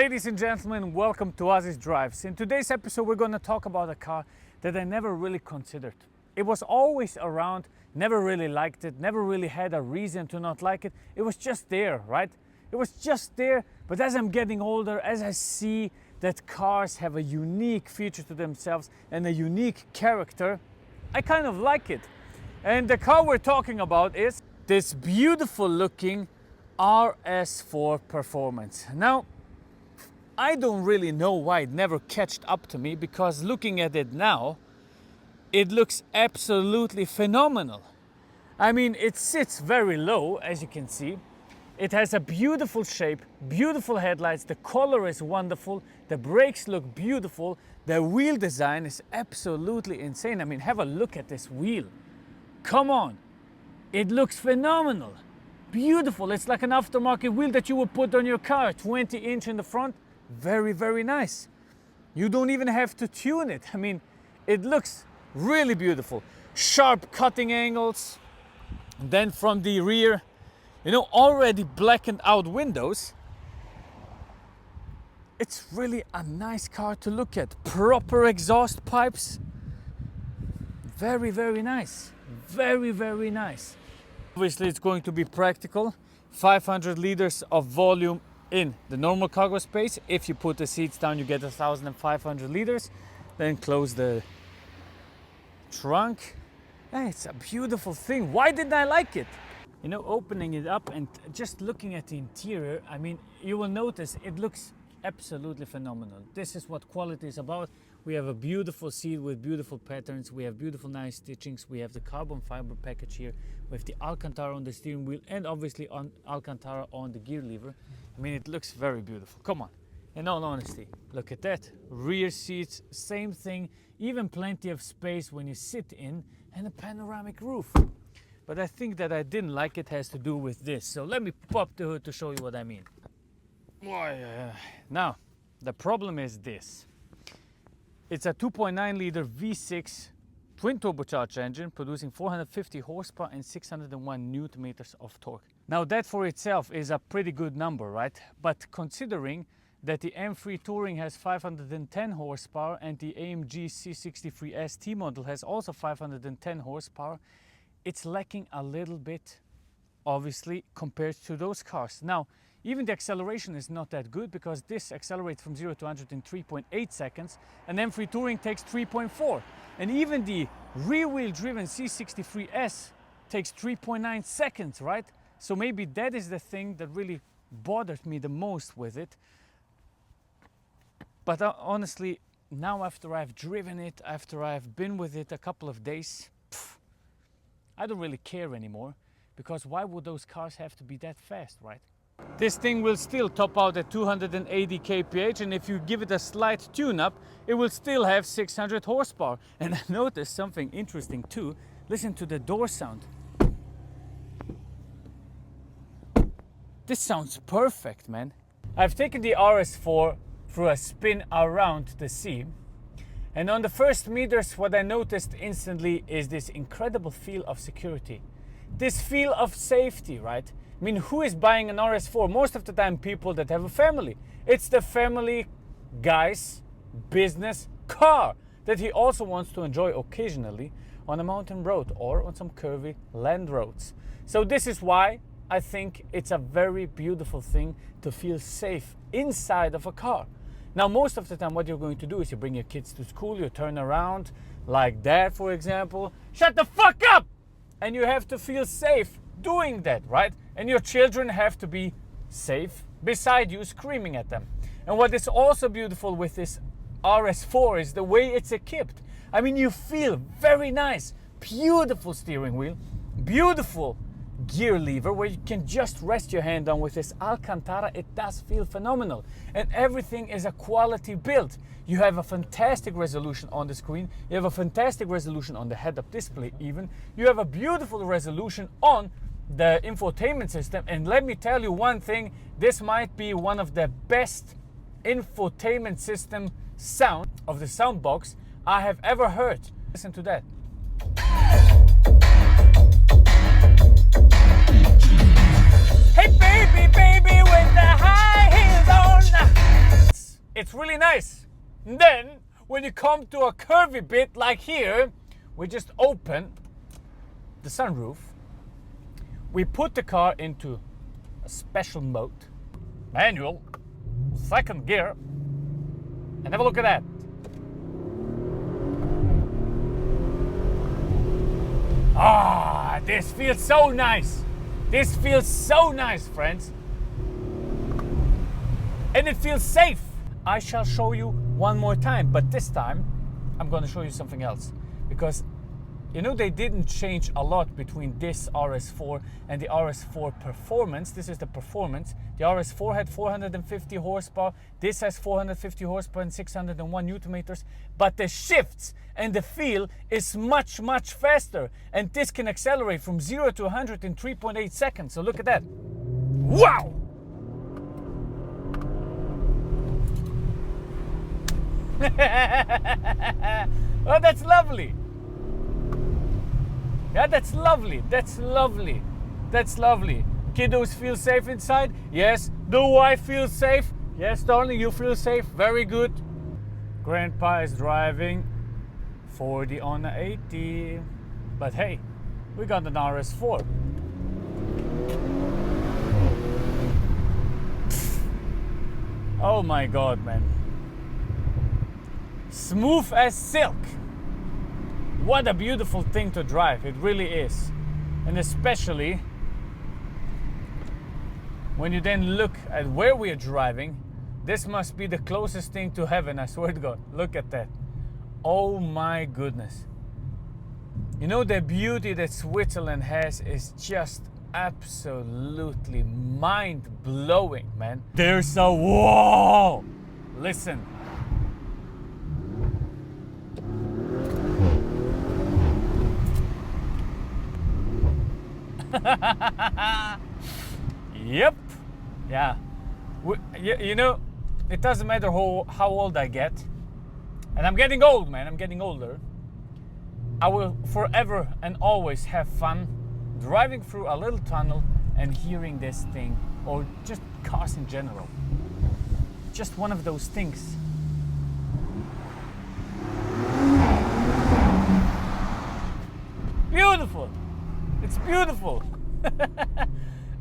Ladies and gentlemen, welcome to Ozzy's Drives. In today's episode, we're going to talk about a car that I never really considered. It was always around, never really liked it, never really had a reason to not like it. It was just there, right? It was just there, but as I'm getting older, as I see that cars have a unique feature to themselves and a unique character, I kind of like it. And the car we're talking about is this beautiful looking RS4 Performance. Now, I don't really know why it never catched up to me, because looking at it now, it looks absolutely phenomenal. I mean, it sits very low, as you can see. It has a beautiful shape, beautiful headlights, the color is wonderful, the brakes look beautiful, the wheel design is absolutely insane. I mean, have a look at this wheel. Come on, it looks phenomenal, beautiful. It's like an aftermarket wheel that you would put on your car, 20-inch in the front. Very, very nice. You don't even have to tune it. I mean, it looks really beautiful. Sharp cutting angles. Then from the rear, you know, already blackened out windows. It's really a nice car to look at. Proper exhaust pipes. Very, very nice. Very, very nice. Obviously, it's going to be practical. 500 liters of volume in the normal cargo space. If you put the seats down, you get 1,500 liters. Then close the trunk. It's a beautiful thing. Why didn't I like it? You know, opening it up and just looking at the interior, I mean, you will notice it looks absolutely phenomenal. This is what quality is about. We have a beautiful seat with beautiful patterns. We have beautiful nice stitchings. We have the carbon fiber package here. We have the Alcantara on the steering wheel and obviously on Alcantara on the gear lever. I mean, it looks very beautiful. Come on, in all honesty, look at that. Rear seats, same thing. Even plenty of space when you sit in, and a panoramic roof. But I think that I didn't like it has to do with this. So let me pop the hood to show you what I mean. Now, the problem is this. It's a 2.9 liter V6 twin turbocharged engine producing 450 horsepower and 601 newton meters of torque. Now that for itself is a pretty good number, right? But considering that the M3 Touring has 510 horsepower and the AMG C63 ST model has also 510 horsepower, it's lacking a little bit, obviously, compared to those cars. Now, even the acceleration is not that good, because this accelerates from 0 to 100 in 3.8 seconds and M3 Touring takes 3.4. And even the rear-wheel driven C63S takes 3.9 seconds, right? So maybe that is the thing that really bothered me the most with it. But honestly, now after I've driven it, after I've been with it a couple of days, I don't really care anymore, because why would those cars have to be that fast, right? This thing will still top out at 280 kph, and if you give it a slight tune-up, it will still have 600 horsepower. And I noticed something interesting too. Listen to the door sound. This sounds perfect, man. I've taken the RS4 through a spin around the sea, and on the first meters, what I noticed instantly is this incredible feel of security. This feel of safety, right? I mean, who is buying an RS4? Most of the time, people that have a family. It's the family guy's business car that he also wants to enjoy occasionally on a mountain road or on some curvy land roads. So this is why I think it's a very beautiful thing to feel safe inside of a car. Now, most of the time, what you're going to do is you bring your kids to school, you turn around like that, for example. Shut the fuck up! And you have to feel safe doing that, right? And your children have to be safe beside you, screaming at them. And what is also beautiful with this RS4 is the way it's equipped. I mean, you feel very nice, beautiful steering wheel, beautiful gear lever where you can just rest your hand on with this Alcantara. It does feel phenomenal, and everything is a quality build. You have a fantastic resolution on the screen, you have a fantastic resolution on the head-up display even, you have a beautiful resolution on the infotainment system, and let me tell you one thing, this might be one of the best infotainment system sound of the sound box I have ever heard. Listen to that. Hey baby, baby with the high heels on. it's really nice. And then when you come to a curvy bit like here, we just open the sunroof. We put the car into a special mode, manual, second gear, and have a look at that. Ah, this feels so nice. This feels so nice, friends. And it feels safe. I shall show you one more time, but this time I'm going to show you something else, because you know they didn't change a lot between this RS4 and the RS4 Performance. This is the Performance. The RS4 had 450 horsepower. This has 450 horsepower and 601 Newton meters. But the shifts and the feel is much, much faster. And this can accelerate from 0 to 100 in 3.8 seconds. So look at that. Wow! Oh, that's lovely. Yeah, that's lovely. That's lovely. That's lovely. Kiddos feel safe inside? Yes. Do I feel safe? Yes, darling, you feel safe. Very good. Grandpa is driving 40 on a 80. But hey, we got an RS4. Oh my God, man. Smooth as silk. What a beautiful thing to drive. It really is. And especially when you then look at where we are driving, this must be the closest thing to heaven, I swear to God. Look at that. Oh my goodness. You know, the beauty that Switzerland has is just absolutely mind-blowing, man. There's a whoa! Listen. Yep. Yeah. You know, it doesn't matter how old I get. And I'm getting old, man. I'm getting older. I will forever and always have fun driving through a little tunnel and hearing this thing, or just cars in general. Just one of those things. Beautiful. It's beautiful.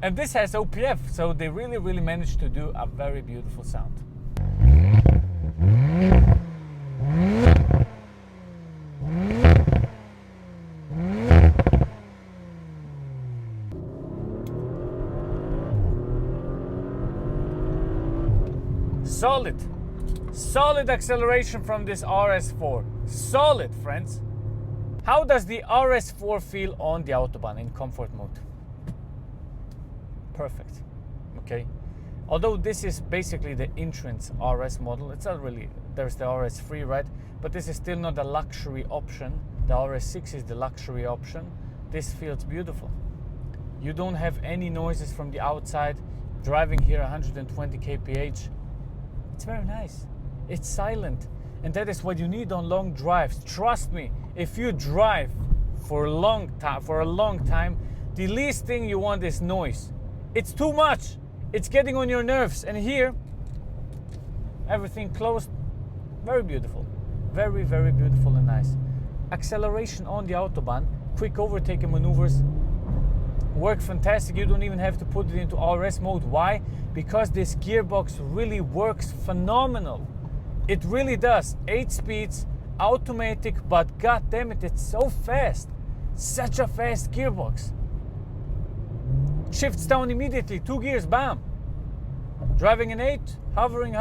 And this has OPF, so they really managed to do a very beautiful sound. Solid acceleration from this RS4. Solid, friends. How does the RS4 feel on the Autobahn in comfort mode? Perfect. Okay. Although this is basically the entrance RS model, it's not really, there's the RS3, right? But this is still not a luxury option. The RS6 is the luxury option. This feels beautiful. You don't have any noises from the outside. Driving here 120 kph. It's very nice. It's silent. And that is what you need on long drives. Trust me, if you drive for a long time, the least thing you want is noise. It's too much. It's getting on your nerves. And here, everything closed. Very beautiful. Very beautiful and nice. Acceleration on the Autobahn. Quick overtaking maneuvers work fantastic. You don't even have to put it into RS mode. Why? Because this gearbox really works phenomenal. It really does. 8 speeds, automatic, but god damn it, it's so fast. Such a fast gearbox. Shifts down immediately, 2 gears, bam. Driving an 8, hovering,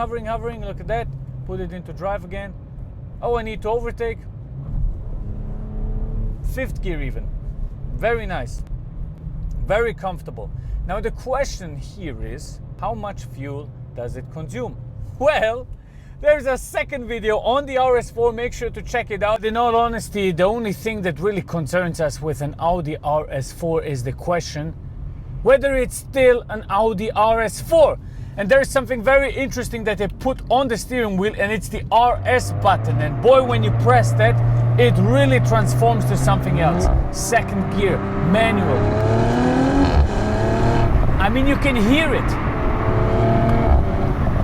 look at that. Put it into drive again. Oh, I need to overtake. 5th gear even. Very nice. Very comfortable. Now the question here is, how much fuel does it consume? Well, there's a second video on the RS4, make sure to check it out. In all honesty, the only thing that really concerns us with an Audi RS4 is the question whether it's still an Audi RS4. And there's something very interesting that they put on the steering wheel, and it's the RS button. And boy, when you press that, it really transforms to something else. 2nd gear, manual. I mean, you can hear it.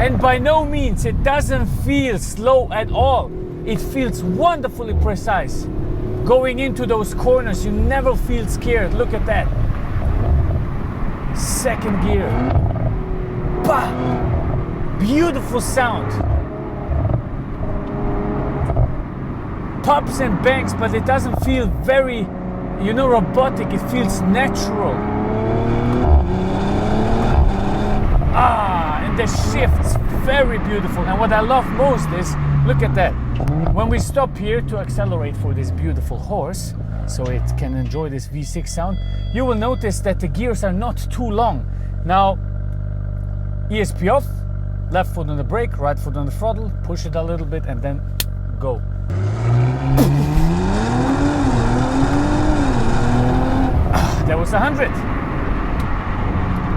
And by no means, it doesn't feel slow at all. It feels wonderfully precise. Going into those corners, you never feel scared. Look at that. Second gear. Bah! Beautiful sound. Pops and bangs, but it doesn't feel very, robotic. It feels natural. And the shift's very beautiful. And what I love most is, look at that. When we stop here to accelerate for this beautiful horse, so it can enjoy this V6 sound, you will notice that the gears are not too long. Now, ESP off, left foot on the brake, right foot on the throttle, push it a little bit and then go. That was 100.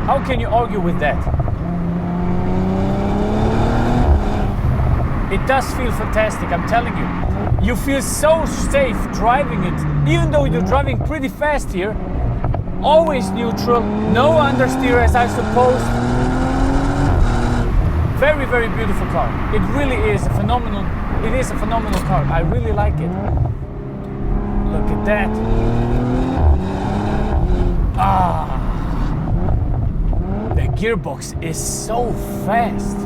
How can you argue with that? It does feel fantastic, I'm telling you. You feel so safe driving it, even though you're driving pretty fast here. Always neutral, no understeer as I suppose. Very, very beautiful car. It really is a phenomenal car. I really like it. Look at that. The gearbox is so fast.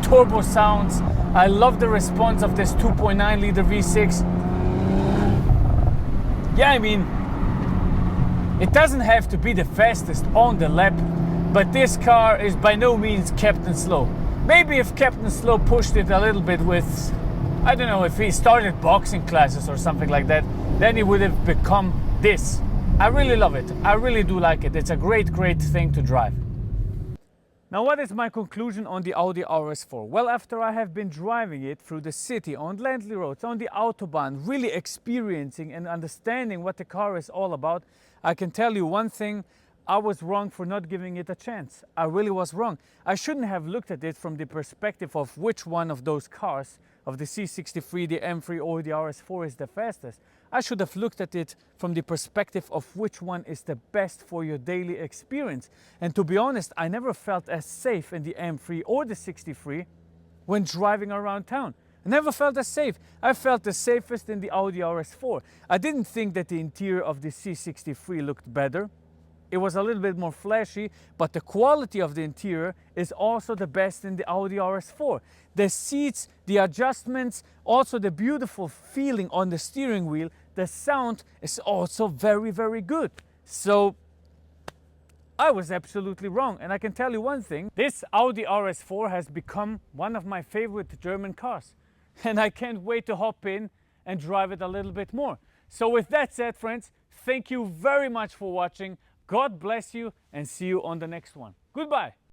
Turbo sounds. I love the response of this 2.9 liter V6. Yeah, I mean, it doesn't have to be the fastest on the lap, but this car is by no means Captain Slow. Maybe if Captain Slow pushed it a little bit with, I don't know, if he started boxing classes or something like that, then he would have become this. I really love it. I really do like it. It's a great, great thing to drive. Now, what is my conclusion on the Audi RS4? Well, after I have been driving it through the city, on landly roads, on the Autobahn, really experiencing and understanding what the car is all about, I can tell you one thing, I was wrong for not giving it a chance. I really was wrong. I shouldn't have looked at it from the perspective of which one of those cars, of the C63, the M3 or the RS4 is the fastest. I should have looked at it from the perspective of which one is the best for your daily experience. And to be honest, I never felt as safe in the M3 or the 63 when driving around town. I never felt as safe. I felt the safest in the Audi RS4. I didn't think that the interior of the C63 looked better. It was a little bit more flashy, but the quality of the interior is also the best in the Audi RS4. The seats, the adjustments, also the beautiful feeling on the steering wheel, the sound is also very, very good. So I was absolutely wrong. And I can tell you one thing, this Audi RS4 has become one of my favorite German cars. And I can't wait to hop in and drive it a little bit more. So with that said, friends, thank you very much for watching. God bless you and see you on the next one. Goodbye.